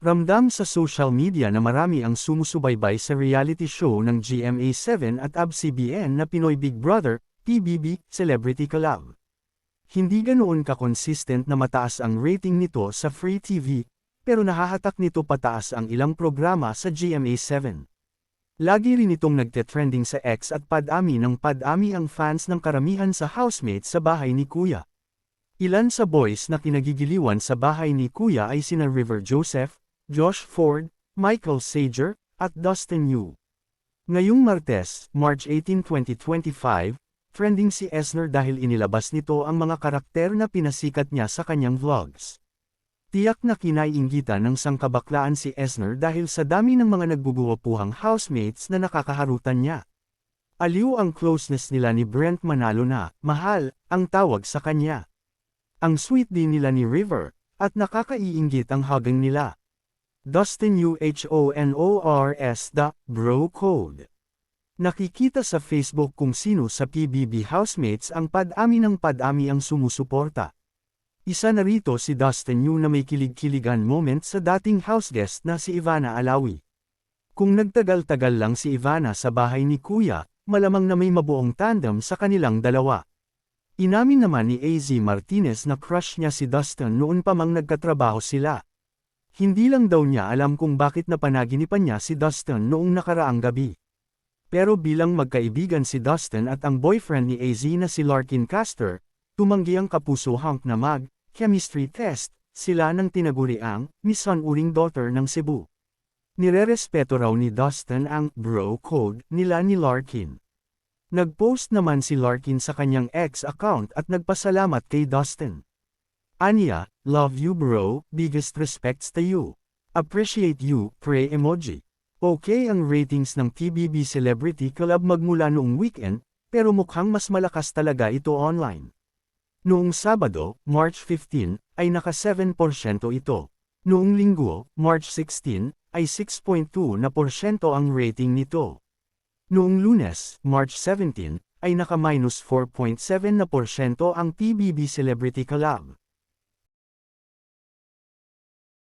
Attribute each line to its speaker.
Speaker 1: Ramdam sa social media na marami ang sumusubaybay sa reality show ng GMA7 at ABS-CBN na Pinoy Big Brother, PBB, Celebrity Collab. Hindi ganoon ka-consistent na mataas ang rating nito sa Free TV, pero nahahatak nito pataas ang ilang programa sa GMA7. Lagi rin itong nagte-trending sa X at padami ng padami ang fans ng karamihan sa housemates sa bahay ni Kuya. Ilan sa boys na kinagigiliwan sa bahay ni Kuya ay sina River Joseph, Josh Ford, Michael Sager, at Dustin Yu. Ngayong Martes, March 18, 2025, trending si Esner dahil inilabas nito ang mga karakter na pinasikat niya sa kanyang vlogs. Tiyak na kinaiinggitan ng sangkabaklaan si Esner dahil sa dami ng mga nagbubuwapuhang housemates na nakakaharutan niya. Aliw ang closeness nila ni Brent Manalo na, mahal, ang tawag sa kanya. Ang sweet din nila ni River, at nakakaiinggit ang hugging nila. Dustin UHONORS The Bro Code. Nakikita sa Facebook kung sino sa PBB housemates ang padami ng padami ang sumusuporta. Isa na rito si Dustin Yu na may kilig-kiligan moment sa dating house guest na si Ivana Alawi. Kung nagtagal-tagal lang si Ivana sa bahay ni Kuya, malamang na may mabuong tandem sa kanilang dalawa. Inamin naman ni AZ Martinez na crush niya si Dustin noon pa mang nagkatrabaho sila. Hindi lang daw niya alam kung bakit napanaginipan niya si Dustin noong nakaraang gabi. Pero bilang magkaibigan si Dustin at ang boyfriend ni AZ na si Larkin Caster, tumanggi ang kapuso Hank na mag-chemistry test, sila nang tinaguriang misunuring daughter ng Cebu. Nirerespeto raw ni Dustin ang bro code nila ni Larkin. Nag-post naman si Larkin sa kanyang ex account at nagpasalamat kay Dustin. Anya, love you bro, biggest respects to you. Appreciate you, pray emoji. Okay ang ratings ng PBB Celebrity Collab magmula noong weekend, pero mukhang mas malakas talaga ito online. Noong Sabado, March 15, ay naka 7% ito. Noong Linggo, March 16, ay 6.2% ang rating nito. Noong Lunes, March 17, ay naka -4.7% ang PBB Celebrity Collab.